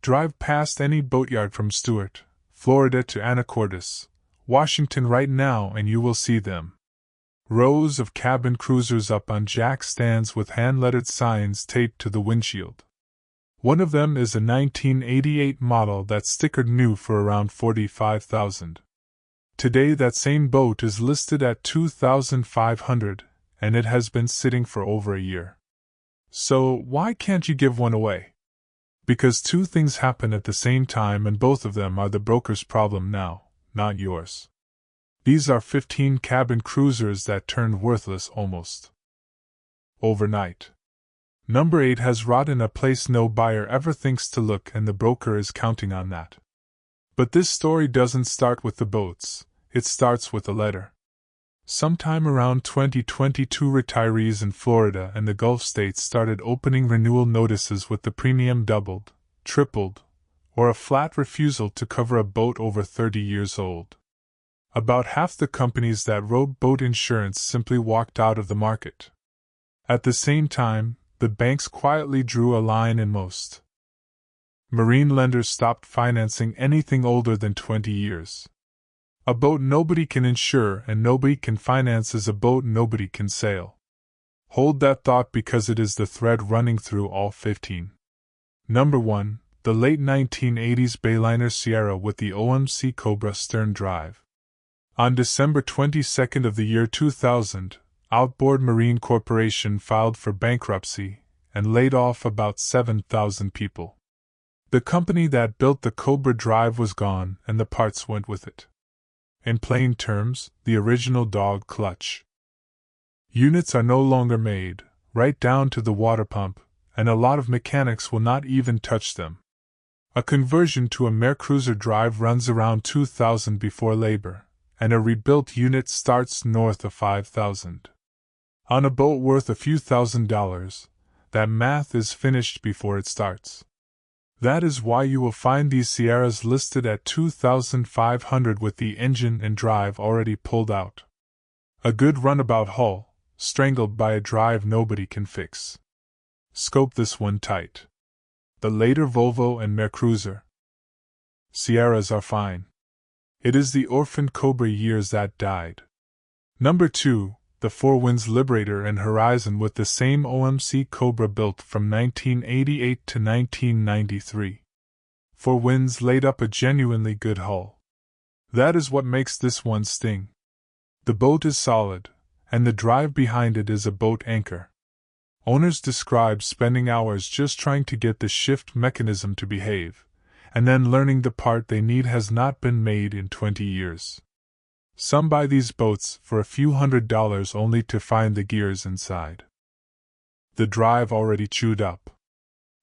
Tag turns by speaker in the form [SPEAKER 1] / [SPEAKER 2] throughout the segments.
[SPEAKER 1] Drive past any boatyard from Stuart, Florida to Anacortes, Washington right now and you will see them. Rows of cabin cruisers up on jack stands with hand-lettered signs taped to the windshield. One of them is a 1988 model that's stickered new for around $45,000. Today that same boat is listed at $2,500, and it has been sitting for over a year. So why can't you give one away? Because two things happen at the same time and both of them are the broker's problem now, not yours. These are 15 cabin cruisers that turned worthless almost overnight. Number 8 has rot in a place no buyer ever thinks to look, and the broker is counting on that. But this story doesn't start with the boats, it starts with a letter. Sometime around 2022, retirees in Florida and the Gulf states started opening renewal notices with the premium doubled, tripled, or a flat refusal to cover a boat over 30 years old. About half the companies that wrote boat insurance simply walked out of the market. At the same time, the banks quietly drew a line in most. Marine lenders stopped financing anything older than 20 years. A boat nobody can insure and nobody can finance is a boat nobody can sail. Hold that thought because it is the thread running through all 15. Number 1, the late 1980s Bayliner Sierra with the OMC Cobra stern drive. On December 22 of the year 2000, Outboard Marine Corporation filed for bankruptcy and laid off about 7,000 people. The company that built the Cobra drive was gone and the parts went with it. In plain terms, the original dog clutch. Units are no longer made, right down to the water pump, and a lot of mechanics will not even touch them. A conversion to a MerCruiser drive runs around $2,000 before labor, and a rebuilt unit starts north of $5,000. On a boat worth a few $1,000s, that math is finished before it starts. That is why you will find these Sierras listed at $2,500 with the engine and drive already pulled out. A good runabout hull, strangled by a drive nobody can fix. Scope this one tight. The later Volvo and MerCruiser Sierras are fine. It is the orphaned Cobra years that died. Number 2, the Four Winds Liberator and Horizon with the same OMC Cobra built from 1988 to 1993. Four Winds laid up a genuinely good hull. That is what makes this one sting. The boat is solid, and the drive behind it is a boat anchor. Owners describe spending hours just trying to get the shift mechanism to behave, and then learning the part they need has not been made in 20 years. Some buy these boats for a few $100s only to find the gears inside. The drive already chewed up.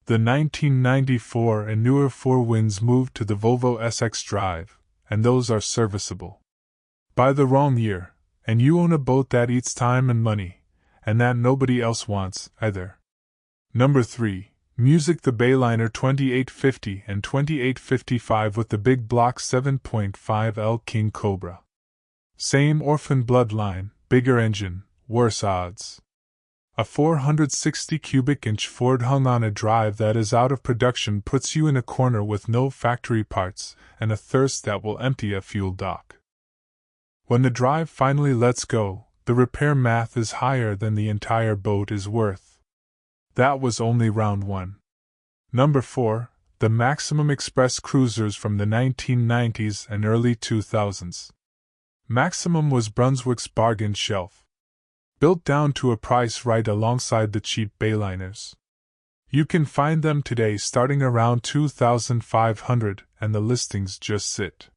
[SPEAKER 1] The 1994 and newer Four Winds moved to the Volvo SX drive, and those are serviceable. Buy the wrong year, and you own a boat that eats time and money, and that nobody else wants, either. Number 3, Music the Bayliner 2850 and 2855 with the big block 7.5L King Cobra. Same orphan bloodline, bigger engine, worse odds. A 460 cubic inch Ford hung on a drive that is out of production puts you in a corner with no factory parts and a thirst that will empty a fuel dock. When the drive finally lets go, the repair math is higher than the entire boat is worth. That was only round 1. Number 4, the Maximum Express cruisers from the 1990s and early 2000s. Maximum was Brunswick's bargain shelf. Built down to a price right alongside the cheap Bayliners. You can find them today starting around $2,500 and the listings just sit.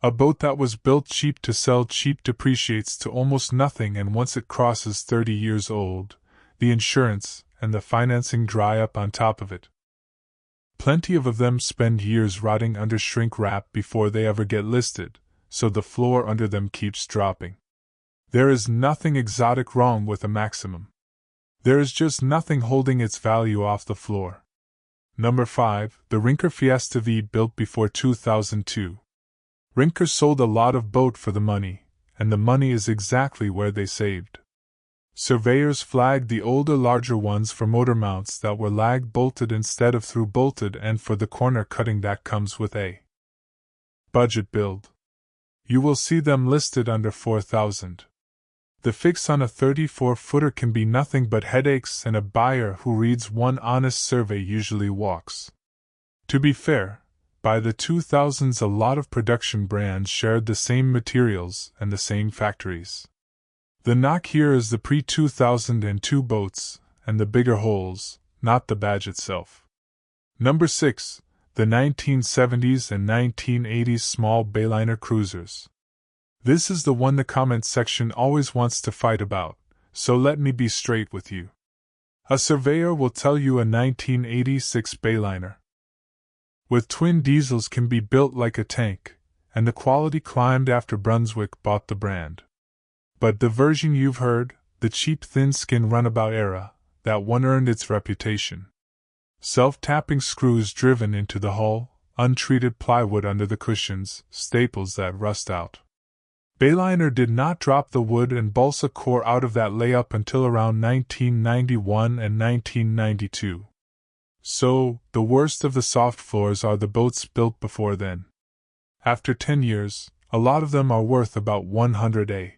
[SPEAKER 1] A boat that was built cheap to sell cheap depreciates to almost nothing, and once it crosses 30 years old, the insurance and the financing dry up on top of it. Plenty of them spend years rotting under shrink wrap before they ever get listed, so the floor under them keeps dropping. There is nothing exotic wrong with a Maximum. There is just nothing holding its value off the floor. Number 5, the Rinker Fiesta V built before 2002. Rinker sold a lot of boat for the money, and the money is exactly where they saved. Surveyors flagged the older larger ones for motor mounts that were lag-bolted instead of through-bolted and for the corner cutting that comes with a budget build. You will see them listed under $4,000. The fix on a 34-footer can be nothing but headaches, and a buyer who reads one honest survey usually walks. To be fair, by the 2000s a lot of production brands shared the same materials and the same factories. The knock here is the pre-2002 boats, and the bigger holes, not the badge itself. Number 6. The 1970s and 1980s small bayliner cruisers. This is the one the comments section always wants to fight about, so let me be straight with you. A surveyor will tell you a 1986 bayliner with twin diesels can be built like a tank, and the quality climbed after Brunswick bought the brand. But the version you've heard, the cheap thin-skin runabout era, that one earned its reputation. Self-tapping screws driven into the hull, untreated plywood under the cushions, staples that rust out. Bayliner did not drop the wood and balsa core out of that layup until around 1991 and 1992. So, the worst of the soft floors are the boats built before then. After 10 years, a lot of them are worth about 100 a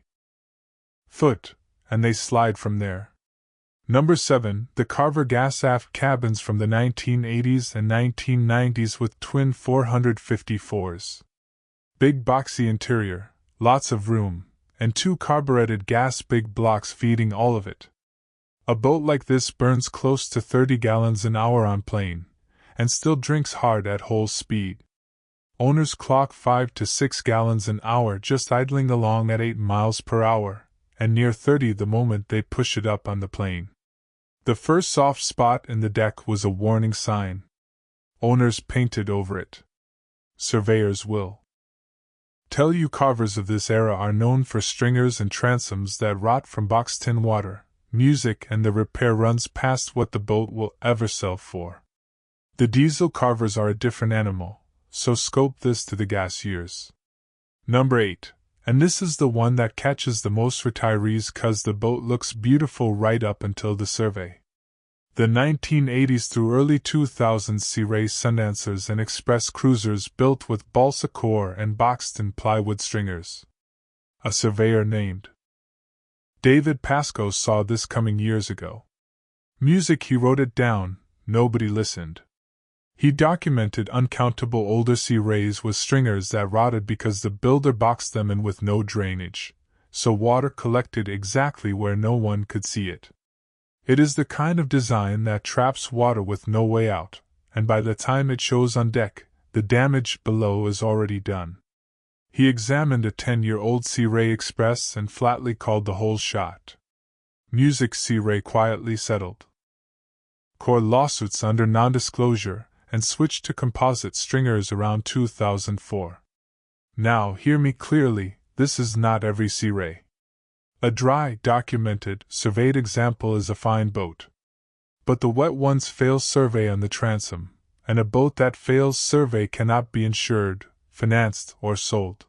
[SPEAKER 1] foot, and they slide from there. Number 7. The Carver gas aft cabins from the 1980s and 1990s with twin 454s. Big boxy interior, lots of room, and 2 carbureted gas big blocks feeding all of it. A boat like this burns close to 30 gallons an hour on plane, and still drinks hard at whole speed. Owners clock 5 to 6 gallons an hour just idling along at 8 miles per hour, and near 30 the moment they push it up on the plane. The first soft spot in the deck was a warning sign. Owners painted over it. Surveyors will tell you carvers of this era are known for stringers and transoms that rot from boxed in water, music, and the repair runs past what the boat will ever sell for. The diesel carvers are a different animal, so scope this to the gas years. Number 8. And this is the one that catches the most retirees 'cause the boat looks beautiful right up until the survey. The 1980s through early 2000s Sea Ray Sundancers and Express cruisers built with balsa core and boxed-in plywood stringers. A surveyor named David Pascoe saw this coming years ago. Music, he wrote it down, nobody listened. He documented uncountable older Sea Rays with stringers that rotted because the builder boxed them in with no drainage, so water collected exactly where no one could see it. It is the kind of design that traps water with no way out, and by the time it shows on deck, the damage below is already done. He examined a 10-year-old Sea Ray Express and flatly called the whole shot. Music. Sea Ray quietly settled core lawsuits under non-disclosure and switched to composite stringers around 2004. Now, hear me clearly, this is not every Sea Ray. A dry, documented, surveyed example is a fine boat. But the wet ones fail survey on the transom, and a boat that fails survey cannot be insured, financed, or sold.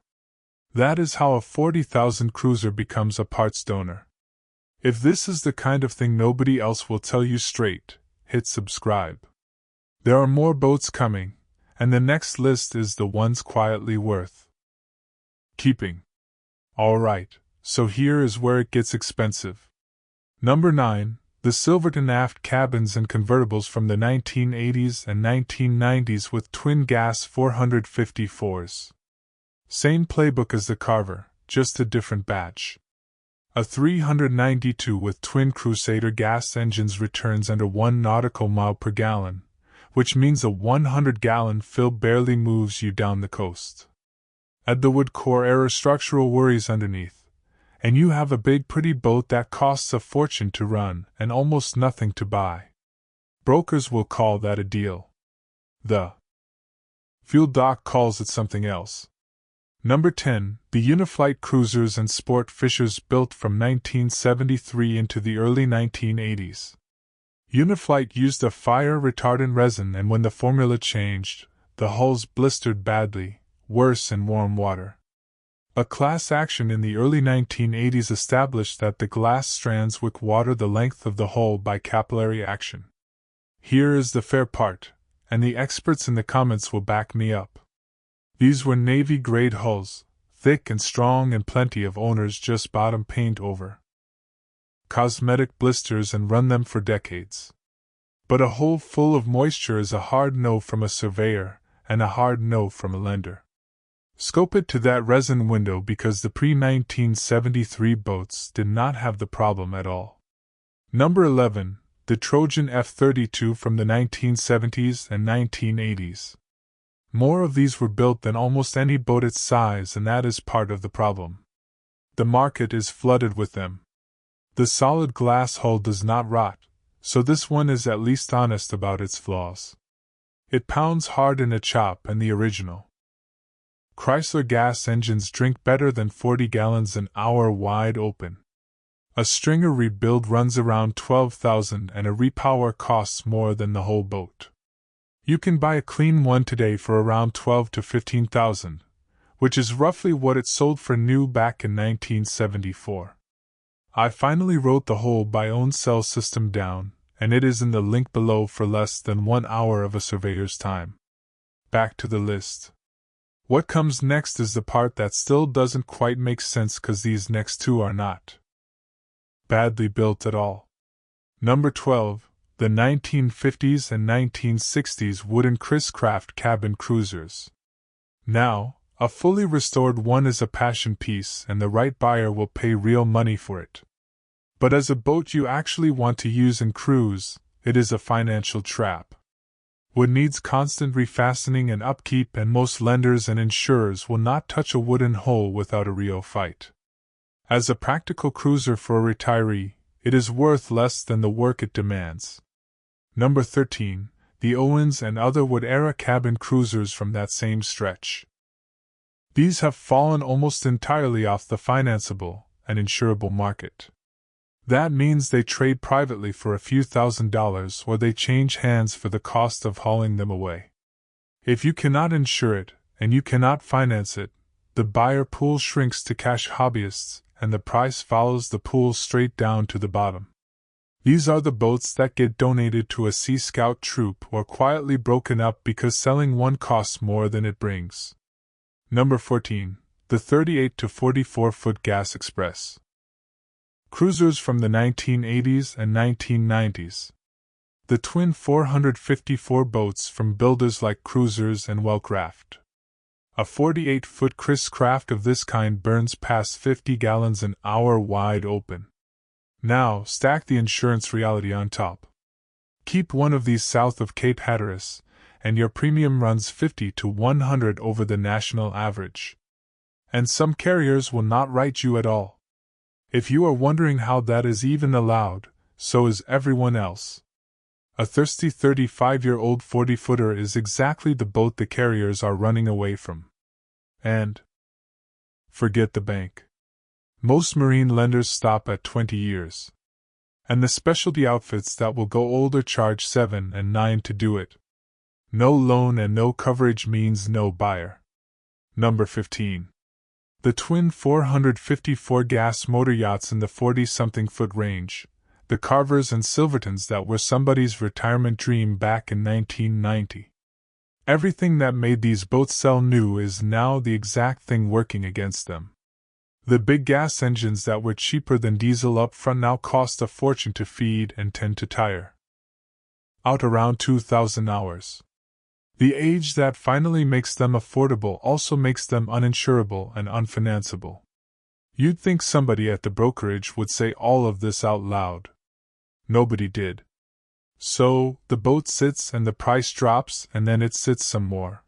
[SPEAKER 1] That is how a 40,000 cruiser becomes a parts donor. If this is the kind of thing nobody else will tell you straight, hit subscribe. There are more boats coming, and the next list is the ones quietly worth keeping. Alright, so here is where it gets expensive. Number 9. The Silverton aft cabins and convertibles from the 1980s and 1990s with twin gas 454s. Same playbook as the Carver, just a different batch. A 392 with twin Crusader gas engines returns under 1 nautical mile per gallon, which means a 100-gallon fill barely moves you down the coast. Add the wood core aerostructural worries underneath, and you have a big pretty boat that costs a fortune to run and almost nothing to buy. Brokers will call that a deal. The fuel doc calls it something else. Number 10. The Uniflight cruisers and sport fishers built from 1973 into the early 1980s. Uniflight used a fire-retardant resin, and when the formula changed, the hulls blistered badly, worse in warm water. A class action in the early 1980s established that the glass strands wick water the length of the hull by capillary action. Here is the fair part, and the experts in the comments will back me up. These were Navy-grade hulls, thick and strong, and plenty of owners just bottom paint over cosmetic blisters and run them for decades. But a hull full of moisture is a hard no from a surveyor, and a hard no from a lender. Scope it to that resin window, because the pre-1973 boats did not have the problem at all. Number 11. The Trojan F-32 from the 1970s and 1980s. More of these were built than almost any boat its size, and that is part of the problem. The market is flooded with them. The solid glass hull does not rot, so this one is at least honest about its flaws. It pounds hard in a chop, and the original Chrysler gas engines drink better than 40 gallons an hour wide open. A stringer rebuild runs around $12,000, and a repower costs more than the whole boat. You can buy a clean one today for around $12,000 to $15,000, which is roughly what it sold for new back in 1974. I finally wrote the whole buy-own-sell system down, and it is in the link below for less than 1 hour of a surveyor's time. Back to the list. What comes next is the part that still doesn't quite make sense, because these next two are not badly built at all. Number 12. The 1950s and 1960s wooden Chris-Craft cabin cruisers. Now, a fully restored one is a passion piece, and the right buyer will pay real money for it. But as a boat you actually want to use and cruise, it is a financial trap. Wood needs constant refastening and upkeep, and most lenders and insurers will not touch a wooden hull without a real fight. As a practical cruiser for a retiree, it is worth less than the work it demands. Number 13. The Owens and other Wood-era cabin cruisers from that same stretch. These have fallen almost entirely off the financeable and insurable market. That means they trade privately for a few $1,000s, or they change hands for the cost of hauling them away. If you cannot insure it, and you cannot finance it, the buyer pool shrinks to cash hobbyists, and the price follows the pool straight down to the bottom. These are the boats that get donated to a Sea Scout troop, or quietly broken up because selling one costs more than it brings. Number 14. The 38 to 44 foot Gas Express. Cruisers from the 1980s and 1990s. The twin 454 boats from builders like Cruisers and Wellcraft. A 48-foot Chris-Craft of this kind burns past 50 gallons an hour wide open. Now, stack the insurance reality on top. Keep one of these south of Cape Hatteras, and your premium runs 50 to 100 over the national average. And some carriers will not write you at all. If you are wondering how that is even allowed, so is everyone else. A thirsty 35-year-old 40-footer is exactly the boat the carriers are running away from. And forget the bank. Most marine lenders stop at 20 years. And the specialty outfits that will go older charge 7 and 9 to do it. No loan and no coverage means no buyer. Number 15. The twin 454 gas motor yachts in the 40-something foot range, the Carvers and Silvertons that were somebody's retirement dream back in 1990. Everything that made these boats sell new is now the exact thing working against them. The big gas engines that were cheaper than diesel up front now cost a fortune to feed and tend to tire out around 2,000 hours. The age that finally makes them affordable also makes them uninsurable and unfinanceable. You'd think somebody at the brokerage would say all of this out loud. Nobody did. So, the boat sits and the price drops, and then it sits some more.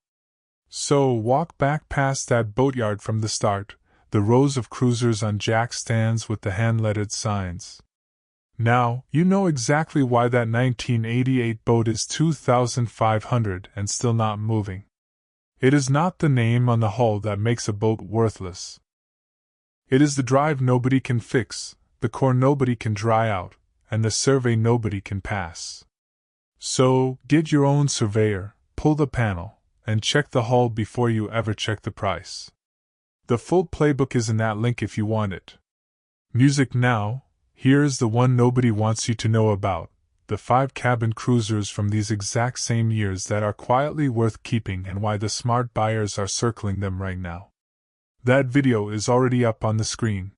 [SPEAKER 1] So, walk back past that boatyard from the start, the rows of cruisers on jack stands with the hand-lettered signs. Now, you know exactly why that 1988 boat is $2,500 and still not moving. It is not the name on the hull that makes a boat worthless. It is the drive nobody can fix, the core nobody can dry out, and the survey nobody can pass. So, get your own surveyor, pull the panel, and check the hull before you ever check the price. The full playbook is in that link if you want it. Music now. Here's the one nobody wants you to know about, the 5 cabin cruisers from these exact same years that are quietly worth keeping and why the smart buyers are circling them right now. That video is already up on the screen.